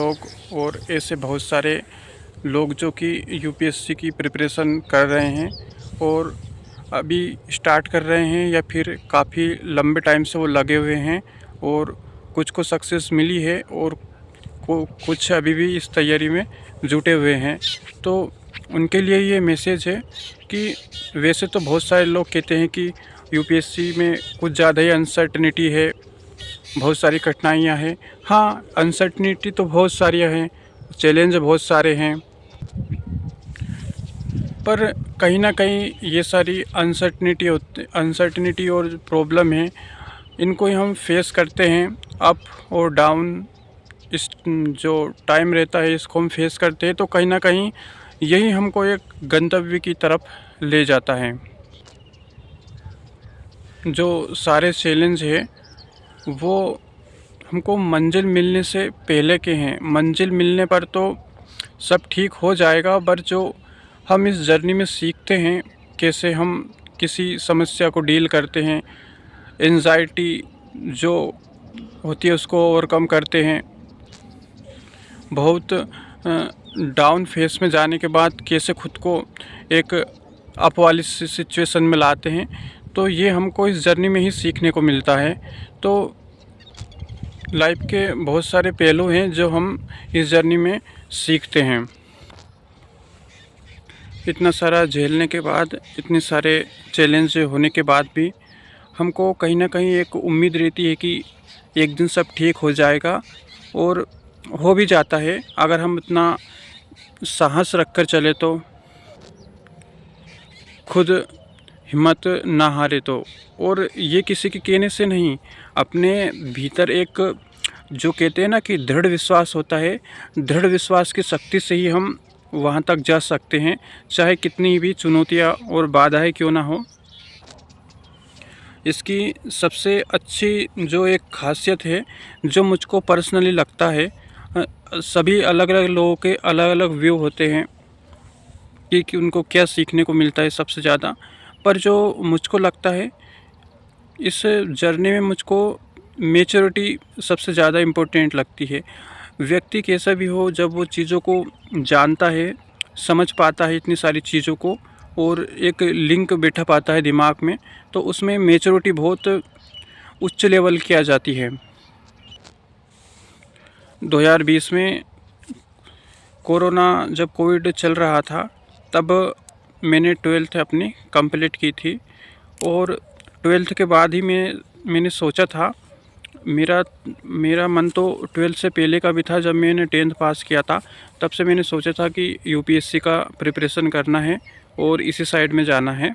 लोग और ऐसे बहुत सारे लोग जो कि यूपीएससी की प्रिपरेशन कर रहे हैं और अभी स्टार्ट कर रहे हैं या फिर काफ़ी लंबे टाइम से वो लगे हुए हैं और कुछ को सक्सेस मिली है और कुछ अभी भी इस तैयारी में जुटे हुए हैं। तो उनके लिए ये मैसेज है कि वैसे तो बहुत सारे लोग कहते हैं कि यूपीएससी में कुछ ज़्यादा ही अनसर्टनिटी है, बहुत सारी कठिनाइयाँ हैं। हाँ, अनसर्टनिटी तो बहुत सारी हैं, चैलेंज बहुत सारे हैं, पर कहीं ना कहीं ये सारी अनसर्टनिटी और प्रॉब्लम है, इनको ही हम फेस करते हैं। अप और डाउन इस जो टाइम रहता है इसको हम फेस करते हैं, तो कहीं ना कहीं यही हमको एक गंतव्य की तरफ ले जाता है। जो सारे चैलेंज है वो हमको मंजिल मिलने से पहले के हैं। मंजिल मिलने पर तो सब ठीक हो जाएगा, पर जो हम इस जर्नी में सीखते हैं कैसे हम किसी समस्या को डील करते हैं, एंजाइटी जो होती है उसको ओवरकम करते हैं, बहुत डाउन फेस में जाने के बाद कैसे खुद को एक अप वाली सिचुएशन में लाते हैं, तो ये हमको इस जर्नी में ही सीखने को मिलता है। तो लाइफ के बहुत सारे पहलू हैं जो हम इस जर्नी में सीखते हैं। इतना सारा झेलने के बाद, इतने सारे चैलेंज होने के बाद भी हमको कहीं ना कहीं एक उम्मीद रहती है कि एक दिन सब ठीक हो जाएगा, और हो भी जाता है अगर हम इतना साहस रखकर चले तो, खुद हिम्मत ना हारे तो। और ये किसी के कहने से नहीं, अपने भीतर एक जो कहते हैं ना कि दृढ़ विश्वास होता है, दृढ़ विश्वास की शक्ति से ही हम वहाँ तक जा सकते हैं, चाहे कितनी भी चुनौतियाँ और बाधाएं क्यों ना हो। इसकी सबसे अच्छी जो एक खासियत है, जो मुझको पर्सनली लगता है, सभी अलग अलग लोगों के अलग अलग व्यू होते हैं कि उनको क्या सीखने को मिलता है सबसे ज़्यादा, पर जो मुझको लगता है इस जर्नी में मुझको मैच्योरिटी सबसे ज़्यादा इम्पोर्टेंट लगती है। व्यक्ति कैसा भी हो, जब वो चीज़ों को जानता है, समझ पाता है इतनी सारी चीज़ों को, और एक लिंक बैठा पाता है दिमाग में, तो उसमें मैच्योरिटी बहुत उच्च लेवल की आ जाती है। 2020 में कोरोना जब कोविड चल रहा था, तब मैंने 12th अपनी कंप्लीट की थी, और 12th के बाद ही मैंने सोचा था, मेरा मन तो 12th से पहले का भी था। जब मैंने 10th पास किया था तब से मैंने सोचा था कि यूपीएससी का प्रिपरेशन करना है और इसी साइड में जाना है।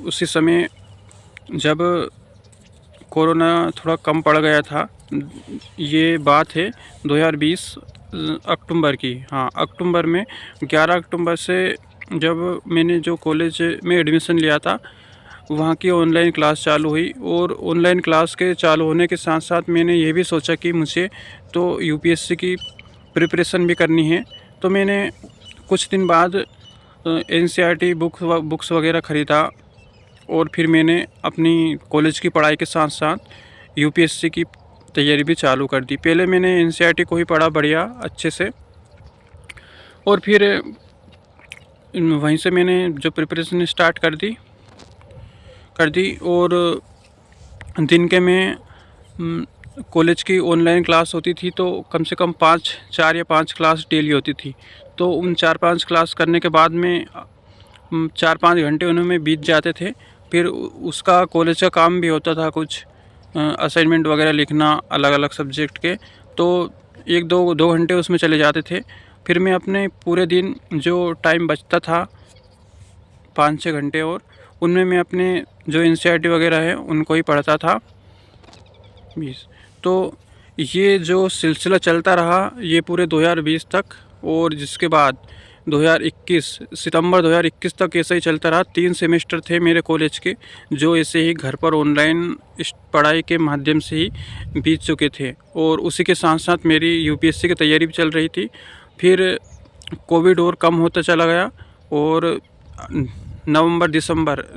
उसी समय जब कोरोना थोड़ा कम पड़ गया था, ये बात है 2020 अक्टूबर की। हाँ, अक्टूबर में 11 अक्टूबर से जब मैंने जो कॉलेज में एडमिशन लिया था, वहाँ की ऑनलाइन क्लास चालू हुई, और ऑनलाइन क्लास के चालू होने के साथ साथ मैंने ये भी सोचा कि मुझे तो यूपीएससी की प्रिपरेशन भी करनी है। तो मैंने कुछ दिन बाद एनसीईआरटी बुक्स वगैरह ख़रीदा, और फिर मैंने अपनी कॉलेज की पढ़ाई के साथ साथ यूपीएससी की तैयारी भी चालू कर दी। पहले मैंने एनसीईआरटी को ही पढ़ा बढ़िया अच्छे से, और फिर वहीं से मैंने जो प्रिपरेशन स्टार्ट कर दी, और दिन के में कॉलेज की ऑनलाइन क्लास होती थी, तो कम से कम 4 या 5 क्लास डेली होती थी। तो उन 4-5 क्लास करने के बाद में 4-5 घंटे उनमें बीत जाते थे। फिर उसका कॉलेज का काम भी होता था, कुछ असाइनमेंट वगैरह लिखना अलग अलग सब्जेक्ट के, तो 1-2 घंटे उसमें चले जाते थे। फिर मैं अपने पूरे दिन जो टाइम बचता था 5-6 घंटे, और उनमें मैं अपने जो एनसीईआरटी वगैरह है उनको ही पढ़ता था 20। तो ये जो सिलसिला चलता रहा ये पूरे 2020 तक, और जिसके बाद 2021 सितंबर 2021 तक ऐसा ही चलता रहा। 3 सेमेस्टर थे मेरे कॉलेज के, जो ऐसे ही घर पर ऑनलाइन पढ़ाई के माध्यम से ही बीत चुके थे, और उसी के साथ साथ मेरी यूपीएससी की तैयारी भी चल रही थी। फिर कोविड और कम होता चला गया, और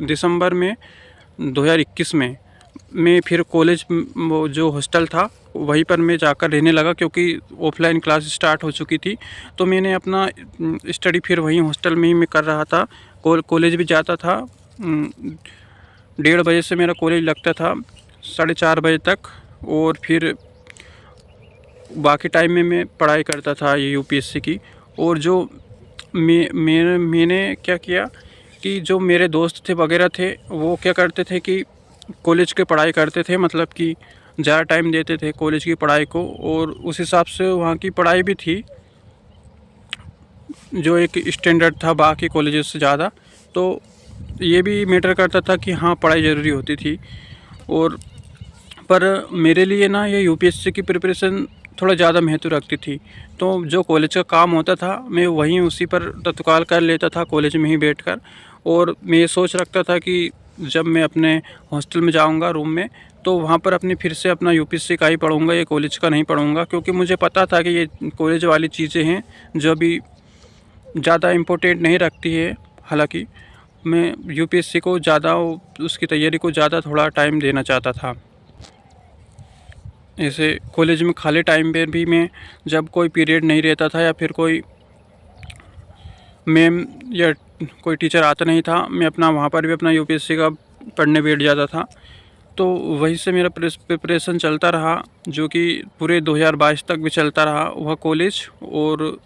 दिसंबर में 2021 में मैं फिर कॉलेज वो जो हॉस्टल था वहीं पर मैं जाकर रहने लगा, क्योंकि ऑफलाइन क्लास स्टार्ट हो चुकी थी। तो मैंने अपना स्टडी फिर वहीं हॉस्टल में ही मैं कर रहा था। कॉलेज भी जाता था। 1:30 बजे से मेरा कॉलेज लगता था 4:30 बजे तक, और फिर बाकी टाइम में मैं पढ़ाई करता था ये यूपीएससी की। और जो मैंने क्या किया कि जो मेरे दोस्त थे वगैरह थे, वो क्या करते थे कि कॉलेज की पढ़ाई करते थे, मतलब कि ज़्यादा टाइम देते थे कॉलेज की पढ़ाई को, और उस हिसाब से वहाँ की पढ़ाई भी थी जो एक स्टैंडर्ड था बाकी कॉलेजेस से ज़्यादा। तो ये भी मैटर करता था कि हाँ, पढ़ाई ज़रूरी होती थी। और पर मेरे लिए ना ये यूपीएससी की प्रिपरेशन थोड़ा ज़्यादा महत्व रखती थी। तो जो कॉलेज का काम होता था मैं वहीं उसी पर तत्काल कर लेता था कॉलेज में ही बैठकर। और मैं ये सोच रखता था कि जब मैं अपने हॉस्टल में जाऊंगा रूम में, तो वहाँ पर अपनी फिर से अपना यूपीएससी का ही पढ़ूंगा, ये कॉलेज का नहीं पढ़ूंगा, क्योंकि मुझे पता था कि ये कॉलेज वाली चीज़ें हैं जो अभी ज़्यादा इम्पोर्टेंट नहीं रखती है। हालांकि मैं यूपीएससी को ज़्यादा, उसकी तैयारी को ज़्यादा थोड़ा टाइम देना चाहता था। ऐसे कॉलेज में खाली टाइम पर भी मैं, जब कोई पीरियड नहीं रहता था या फिर कोई मैम या कोई टीचर आता नहीं था, मैं अपना वहाँ पर भी अपना यूपीएससी का पढ़ने बैठ जाता था। तो वहीं से मेरा प्रिपरेशन चलता रहा, जो कि पूरे 2022 तक भी चलता रहा वह कॉलेज। और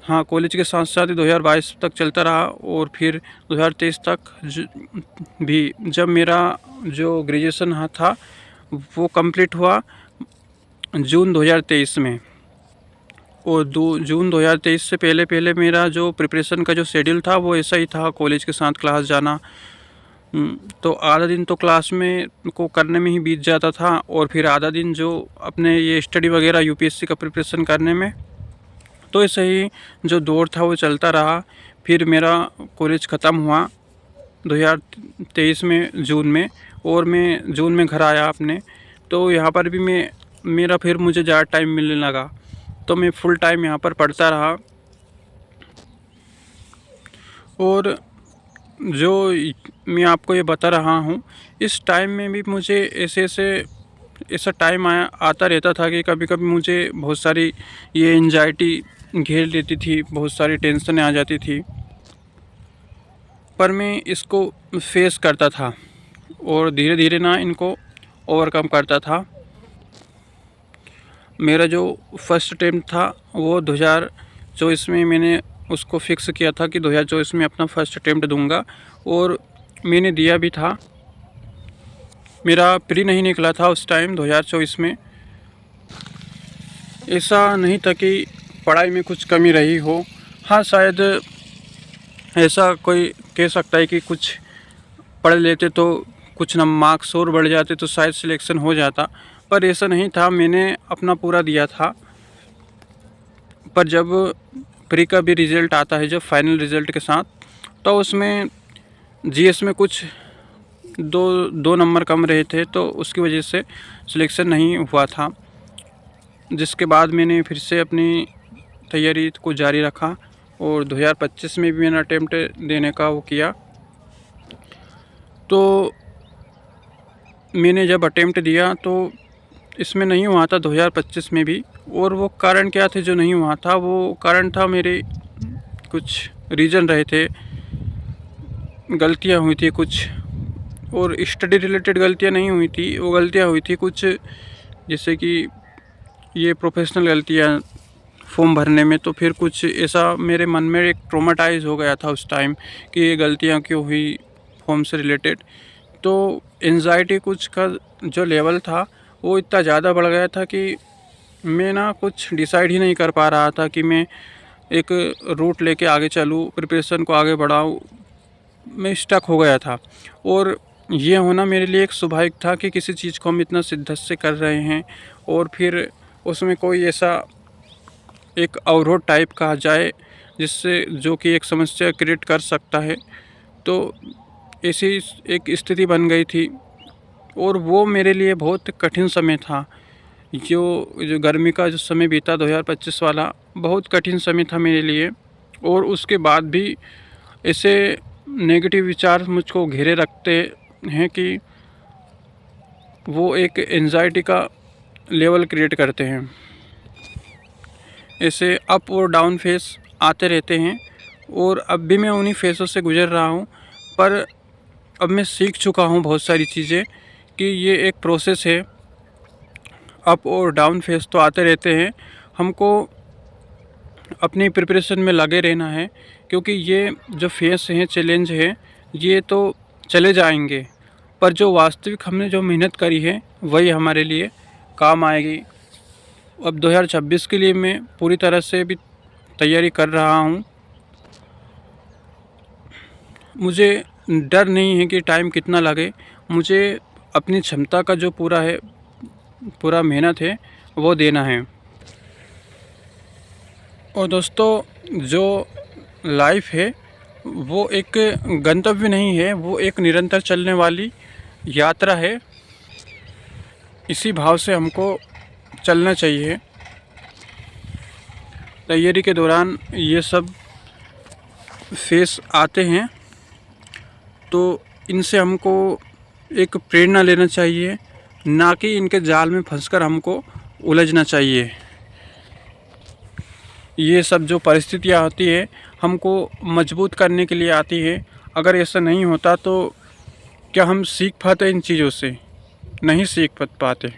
हाँ, कॉलेज के साथ साथ ही 2022 तक चलता रहा। और फिर 2023 तक भी जब मेरा जो ग्रेजुएशन था वो कंप्लीट हुआ जून 2023 में। और जून 2023 से पहले मेरा जो प्रिपरेशन का जो शेड्यूल था वो ऐसा ही था, कॉलेज के साथ क्लास जाना। तो आधा दिन तो क्लास में को करने में ही बीत जाता था, और फिर आधा दिन जो अपने ये स्टडी वगैरह यूपीएससी का प्रिपरेशन करने में। तो ऐसे ही जो दौर था वो चलता रहा। फिर मेरा कॉलेज ख़त्म हुआ 2023 में जून में, और मैं जून में घर आया अपने। तो यहाँ पर भी मेरा फिर मुझे ज़्यादा टाइम मिलने लगा, तो मैं फुल टाइम यहाँ पर पढ़ता रहा। और जो मैं आपको ये बता रहा हूँ, इस टाइम में भी मुझे ऐसा टाइम आता रहता था कि कभी कभी मुझे बहुत सारी ये एंजाइटी घेर लेती थी, बहुत सारी टेंशन आ जाती थी। पर मैं इसको फेस करता था और धीरे धीरे ना इनको ओवरकम करता था। मेरा जो फर्स्ट अटेम्प्ट था वो 2024 में मैंने उसको फ़िक्स किया था कि 2024 में अपना फ़र्स्ट अटेम्प्ट दूंगा, और मैंने दिया भी था। मेरा प्री नहीं निकला था उस टाइम 2024 में। ऐसा नहीं था कि पढ़ाई में कुछ कमी रही हो। हाँ, शायद ऐसा कोई कह सकता है कि कुछ पढ़ लेते तो कुछ ना मार्क्स और बढ़ जाते तो शायद सिलेक्शन हो जाता, पर ऐसा नहीं था। मैंने अपना पूरा दिया था। पर जब प्री का भी रिज़ल्ट आता है, जब फाइनल रिज़ल्ट के साथ, तो उसमें जीएस में कुछ दो नंबर कम रहे थे, तो उसकी वजह से सिलेक्शन नहीं हुआ था। जिसके बाद मैंने फिर से अपनी तैयारी को जारी रखा, और 2025 में भी मैंने अटेम्प्ट देने का वो किया। तो मैंने जब अटेम्प्ट दिया तो इसमें नहीं हुआ था 2025 में भी। और वो कारण क्या थे जो नहीं हुआ था, वो कारण था मेरे कुछ रीज़न रहे थे, गलतियां हुई थी कुछ। और स्टडी रिलेटेड गलतियां नहीं हुई थी, वो गलतियां हुई थी कुछ, जैसे कि ये प्रोफेशनल गलतियां फॉर्म भरने में। तो फिर कुछ ऐसा मेरे मन में एक ट्रोमाटाइज हो गया था उस टाइम कि ये गलतियां क्यों हुई फॉर्म से रिलेटेड। तो एंजाइटी कुछ का जो लेवल था वो इतना ज़्यादा बढ़ गया था कि मैं ना कुछ डिसाइड ही नहीं कर पा रहा था कि मैं एक रूट लेके आगे चलूँ, प्रिपरेशन को आगे बढ़ाऊँ। मैं स्टक हो गया था। और ये होना मेरे लिए एक स्वाभाविक था कि किसी चीज़ को हम इतना शिद्दत से कर रहे हैं, और फिर उसमें कोई ऐसा एक अवरोध टाइप कहा जाए जिससे जो कि एक समस्या क्रिएट कर सकता है। तो ऐसी एक स्थिति बन गई थी, और वो मेरे लिए बहुत कठिन समय था। जो गर्मी का जो समय बीता 2025 वाला, बहुत कठिन समय था मेरे लिए। और उसके बाद भी ऐसे नेगेटिव विचार मुझको घेरे रखते हैं कि वो एक एंजाइटी का लेवल क्रिएट करते हैं। ऐसे अप और डाउन फेस आते रहते हैं और अब भी मैं उन्हीं फेसों से गुज़र रहा हूँ, पर अब मैं सीख चुका हूँ बहुत सारी चीज़ें कि ये एक प्रोसेस है। अप और डाउन फेस तो आते रहते हैं, हमको अपनी प्रिपरेशन में लगे रहना है, क्योंकि ये जो फेस हैं, चैलेंज है, ये तो चले जाएंगे, पर जो वास्तविक हमने जो मेहनत करी है वही हमारे लिए काम आएगी। अब 2026 के लिए मैं पूरी तरह से भी तैयारी कर रहा हूँ। मुझे डर नहीं है कि टाइम कितना लगे, मुझे अपनी क्षमता का जो पूरा मेहनत है वो देना है। और दोस्तों, जो लाइफ है वो एक गंतव्य नहीं है, वो एक निरंतर चलने वाली यात्रा है। इसी भाव से हमको चलना चाहिए। तैयारी के दौरान ये सब फेस आते हैं, तो इनसे हमको एक प्रेरणा लेना चाहिए, ना कि इनके जाल में फंसकर हमको उलझना चाहिए। ये सब जो परिस्थितियाँ होती है हमको मजबूत करने के लिए आती है। अगर ऐसा नहीं होता तो क्या हम सीख पाते इन चीज़ों से? नहीं सीख पाते।